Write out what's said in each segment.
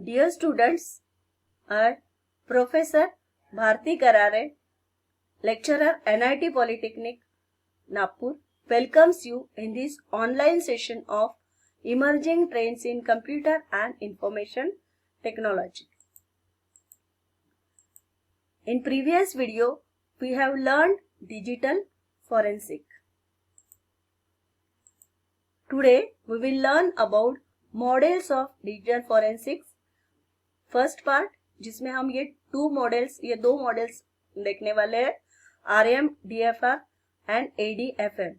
Dear students, I, Professor Bharti Karare, lecturer NIT Polytechnic, Nagpur, welcomes you in this online session of Emerging Trends in Computer and Information Technology. In previous video, we have learned digital forensic. Today, we will learn about models of digital forensics. First part जिसमें हम ये दो models देखने वाले हैं, RM DFR and ADFM,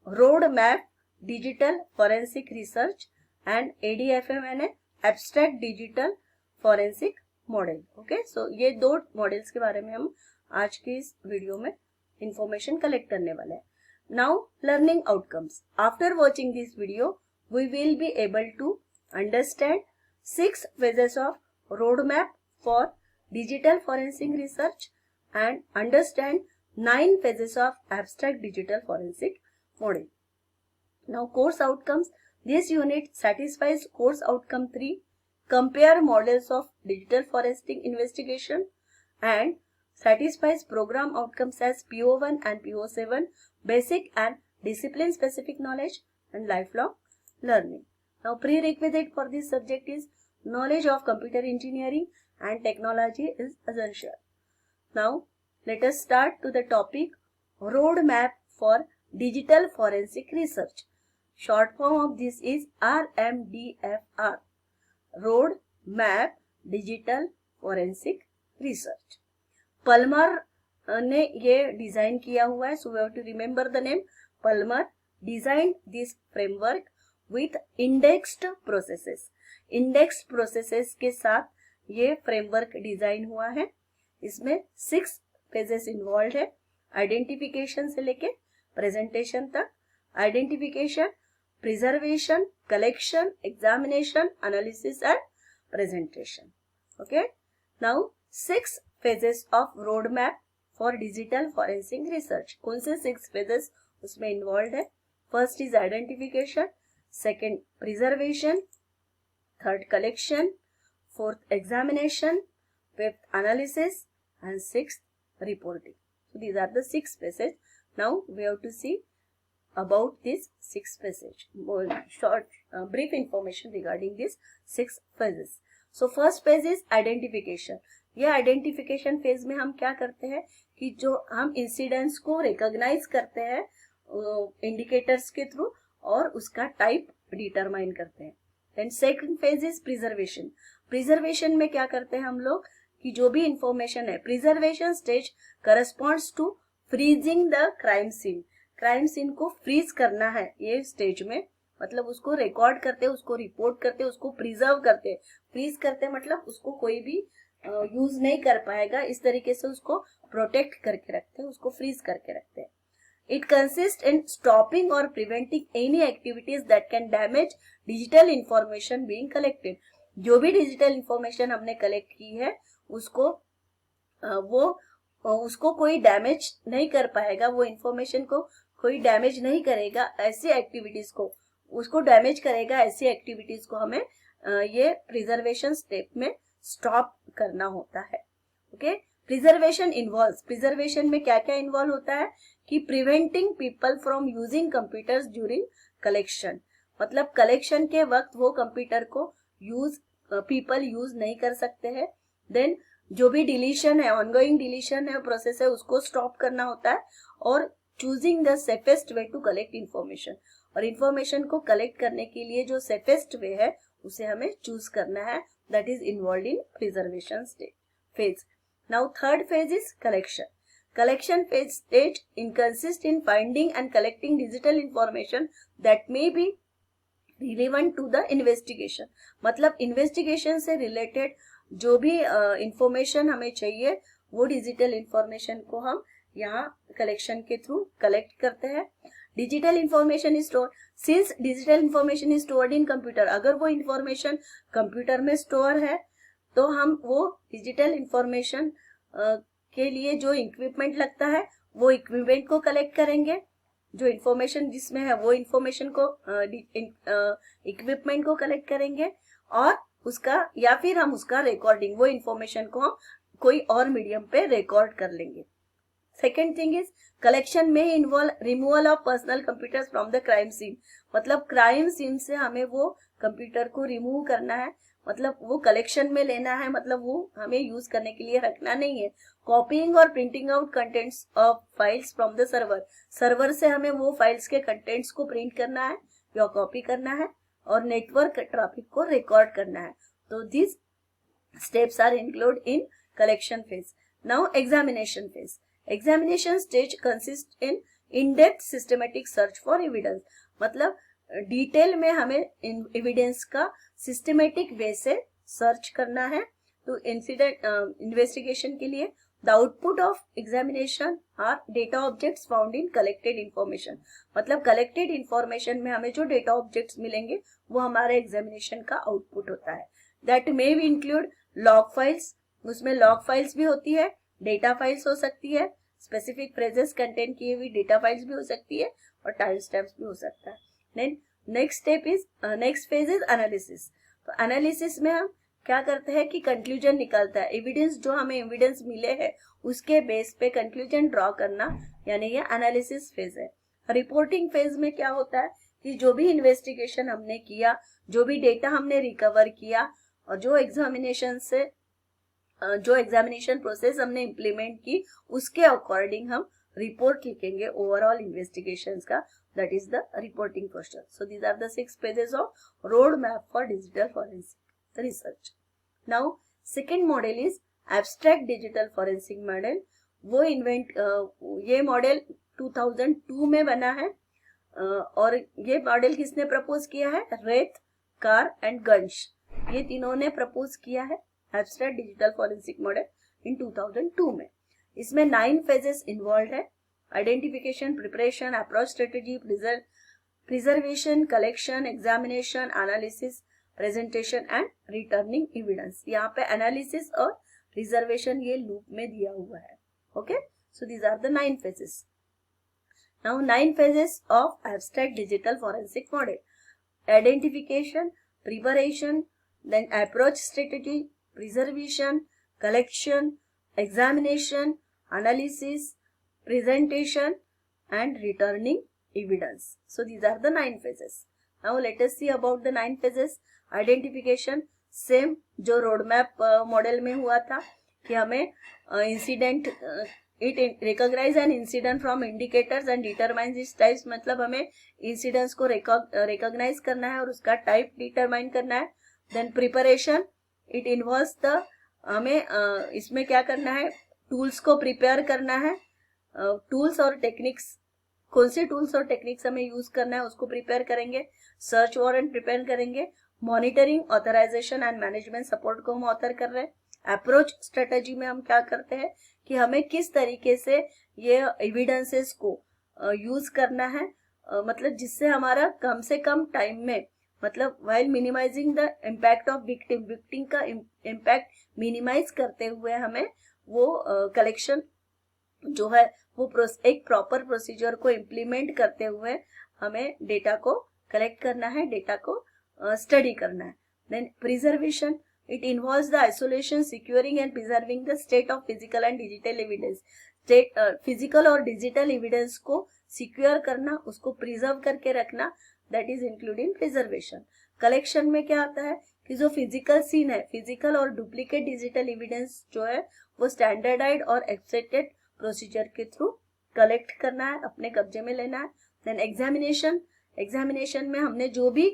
road map digital forensic research and ADFM यानी abstract digital forensic model. Okay, so ये दो मॉडल्स के बारे में हम आज के इस वीडियो में इंफॉर्मेशन कलेक्ट करने वाले हैं. Now learning outcomes. After watching this video we will be able to understand 6 phases of roadmap for digital forensic research and understand 9 phases of abstract digital forensic model. Now course outcomes. This unit satisfies course outcome 3, compare models of digital forensic investigation, and satisfies program outcomes as PO1 and PO7, basic and discipline specific knowledge and lifelong learning. Now prerequisite for this subject is knowledge of computer engineering and technology is essential. Now let us start to the topic roadmap for digital forensic research. Short form of this is RMDFR, Road Map Digital Forensic Research. Palmer ने ये design किया हुआ है, so we have to remember the name. Palmer designed this framework with indexed processes. Indexed processes के साथ ये framework design हुआ है. इसमें 6 phases इन्वॉल्व है, आइडेंटिफिकेशन से लेके प्रेजेंटेशन तक. Identification, preservation, collection, examination, analysis and presentation. Okay, now 6 phases of road map for digital forensic research. कौन से 6 phases उसमें इन्वॉल्व है? First is identification, second preservation, third collection, fourth examination, fifth analysis and sixth reporting. So these are the 6 phases. Now we have to see about these 6 phases. More short brief information regarding these 6 phases. So first phase is identification. ये identification phase में हम क्या करते हैं कि जो हम incidents को रिकॉग्नाइज करते हैं इंडिकेटर्स के थ्रू और उसका टाइप डिटरमाइन करते हैं. Then second phase is preservation. Preservation में क्या करते हैं हम लोग कि जो भी इंफॉर्मेशन है, preservation stage corresponds to freezing the crime scene. Crime scene को फ्रीज करना है ये स्टेज में, मतलब उसको रिकॉर्ड करते हैं, उसको रिपोर्ट करते हैं, उसको प्रिजर्व करते हैं. फ्रीज करते हैं मतलब उसको कोई भी यूज नहीं कर पाएगा, इस तरीके से उसको प्रोटेक्ट करके रखते हैं, उसको फ्रीज करके रखते हैं. It consists in stopping or preventing any activities that can damage digital information being collected. जो भी डिजिटल इंफॉर्मेशन हमने कलेक्ट की है उसको कोई डैमेज नहीं कर पाएगा, वो इंफॉर्मेशन को कोई डैमेज नहीं करेगा. ऐसी एक्टिविटीज को उसको डैमेज करेगा, ऐसी एक्टिविटीज को हमें ये प्रिजर्वेशन स्टेप में स्टॉप करना होता है. Okay, preservation involves. प्रिजर्वेशन में क्या क्या इन्वॉल्व होता है कि preventing people from using computers during collection. मतलब कलेक्शन के वक्त वो कंप्यूटर को पीपल यूज नहीं कर सकते हैं. देन जो भी डिलीशन है, ऑनगोइंग डिलीशन है, प्रोसेस है, उसको स्टॉप करना होता है. और choosing the safest way to collect information. और इंफॉर्मेशन को कलेक्ट करने के लिए जो सेफेस्ट वे है उसे हमें चूज करना है. That is involve in preservation phase. Now third phase is collection. Collection phase stage consists in finding and collecting digital information that may be relevant to the investigation. मतलब investigation से related जो भी information हमें चाहिए वो digital information को हम यहाँ collection के थ्रू कलेक्ट करते हैं. Digital information is store. Since digital information is stored in computer, अगर वो इंफॉर्मेशन कंप्यूटर में स्टोर है तो हम वो डिजिटल इंफॉर्मेशन के लिए जो इक्विपमेंट लगता है वो इक्विपमेंट को कलेक्ट करेंगे. जो इन्फॉर्मेशन जिसमें है वो इन्फॉर्मेशन को इक्विपमेंट को कलेक्ट करेंगे और उसका या फिर हम उसका रिकॉर्डिंग वो इन्फॉर्मेशन को हम कोई और मीडियम पे रिकॉर्ड कर लेंगे। सेकेंड थिंग इज कलेक्शन में involve removal of personal computers from the crime scene, मतलब क्राइम सीन से हमें वो कंप्यूटर को रिमूव करना है, मतलब वो कलेक्शन में लेना है, मतलब वो हमें यूज करने के लिए रखना नहीं है। कॉपीइंग और printing out contents of files from the server, server से हमें वो फाइल्स के कंटेंट्स को प्रिंट करना है या कॉपी करना है और नेटवर्क ट्रैफिक को रिकॉर्ड करना है। तो this steps are include in collection phase. Now examination phase. Examination stage consist in depth systematic search for evidence, मतलब डिटेल में हमें एविडेंस का सिस्टमेटिक वे से सर्च करना है। तो इंसिडेंट इन्वेस्टिगेशन के लिए the output of examination are data objects found in collected information, मतलब कलेक्टेड इंफॉर्मेशन में हमें जो डेटा ऑब्जेक्ट्स मिलेंगे वो हमारे एग्जामिनेशन का आउटपुट होता है। That may be include log files, उसमें लॉग फाइल्स भी होती है, डेटा फाइल्स हो सकती है, स्पेसिफिक फ्रेजेस कंटेन किए हुई डेटा फाइल्स भी हो सकती है और टाइम स्टैम्प्स भी हो सकता है। Then next phase is analysis. तो एनालिसिस में हम क्या करते हैं कि कंक्लूजन निकालता है, एविडेंस जो हमें एविडेंस मिले हैं उसके बेस पे कंक्लूजन ड्रॉ करना, यानी ये एनालिसिस फेज है। रिपोर्टिंग फेज में क्या होता है कि जो भी इन्वेस्टिगेशन हमने किया, जो भी डेटा हमने रिकवर किया और जो एग्जामिनेशन प्रोसेस हमने इम्प्लीमेंट की उसके अकॉर्डिंग हम रिपोर्ट लिखेंगे ओवरऑल इन्वेस्टिगेशंस का, that is the reporting question. So these are the 6 pages of roadmap for digital forensic research. Now second model is abstract digital forensic model. वो ये model 2002 में बना है और ये मॉडल किसने प्रपोज किया है? रेथ, कार एंड गंश, ये तीनों ने प्रपोज किया है एब्स्ट्रैक्ट डिजिटल फॉरेंसिक मॉडल इन 2002 में। इसमें 9 फेजेस इन्वॉल्व है: identification, preparation, approach strategy, preservation, collection, examination, analysis, presentation and returning evidence. यहाँ पे analysis और preservation ये loop में दिया हुआ है. Okay, so these are the 9 phases. Now 9 phases of abstract digital forensic model: identification, preparation, then approach strategy, preservation, collection, examination, analysis, presentation and returning evidence. So these are the 9 phases. Now let us see about the 9 phases. Identification same जो roadmap model में हुआ था कि हमें incident it recognize an incident from indicators and determines its types, मतलब हमें incidents को recognize करना है और उसका type determine करना है. Then preparation, it involves the हमें इसमें क्या करना है, tools को prepare करना है, टूल्स और टेक्निक्स, कौन से टूल्स और टेक्निक्स हमें यूज करना है उसको प्रिपेयर करेंगे, सर्च वारंट प्रिपेयर करेंगे, monitoring, authorization and management support को हम ऑथर कर रहे हैं। अप्रोच स्ट्रेटेजी में हम क्या करते हैं कि हमें किस तरीके से ये एविडेंसेस को यूज करना है, मतलब जिससे हमारा कम से कम टाइम में, मतलब while minimizing the impact of victim का इम्पैक्ट मिनिमाइज करते हुए हमें वो कलेक्शन जो है वो एक प्रॉपर प्रोसीजर को इम्प्लीमेंट करते हुए हमें डेटा को कलेक्ट करना है, डेटा को स्टडी करना है। Then preservation, it involves the isolation, securing and preserving the state of physical and digital evidence. Physical और डिजिटल एविडेंस को सिक्योर करना, उसको प्रिजर्व करके रखना, that is including preservation. Collection में क्या आता है कि जो फिजिकल सीन है, फिजिकल और डुप्लीकेट डिजिटल एविडेंस जो है वो स्टैंडर्डाइज्ड और एक्सेप्टेड प्रोसीजर के थ्रू कलेक्ट करना है, अपने कब्जे में लेना है। देन एग्जामिनेशन, एग्जामिनेशन में हमने जो भी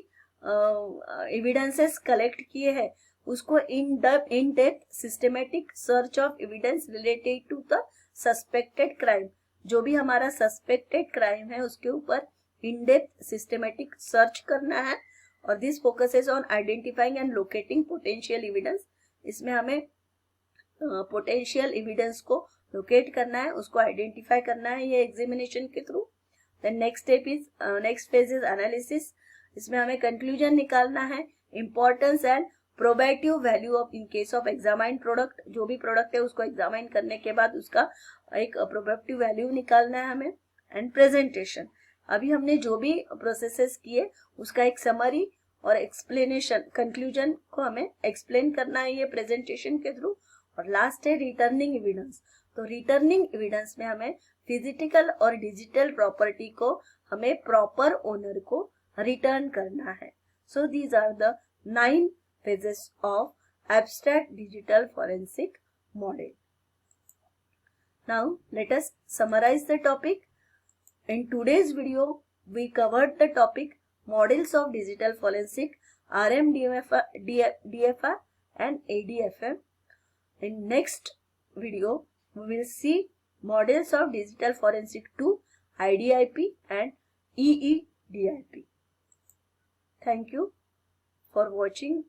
एविडेंसेस कलेक्ट किए हैं उसको in depth systematic search of evidence related to the suspected crime, जो भी हमारा सस्पेक्टेड क्राइम है उसके ऊपर इन डेप्थ सिस्टमेटिक सर्च करना है। और this focuses on identifying and locating potential evidence, इसमें हमें पोटेंशियल एविडेंस को लोकेट करना है, उसको आइडेंटिफाई करना है ये एग्जामिनेशन के through. Then next phase is analysis, इसमें हमें कंक्लूजन निकालना है, importance and probative value of in case of examine product, जो भी प्रोडक्ट है उसको एग्जामाइन करने के बाद उसका एक प्रोबेटिव वैल्यू निकालना है हमें। एंड प्रेजेंटेशन, अभी हमने जो भी प्रोसेसेस किए उसका एक समरी और एक्सप्लेनेशन, कंक्लूजन को हमें एक्सप्लेन करना है ये प्रेजेंटेशन के थ्रू। और लास्ट है रिटर्निंग एविडेंस। तो रिटर्निंग एविडेंस में हमें फिजिकल और डिजिटल प्रॉपर्टी को हमें प्रॉपर ओनर को रिटर्न करना है। So these are the 9 phases of abstract digital forensic model. Now let us summarize the topic. In today's video we covered the topic models of digital forensic, RMDFR, DFR and ADFM. In next video we will see models of digital forensic 2, IDIP and EEDIP. Thank you for watching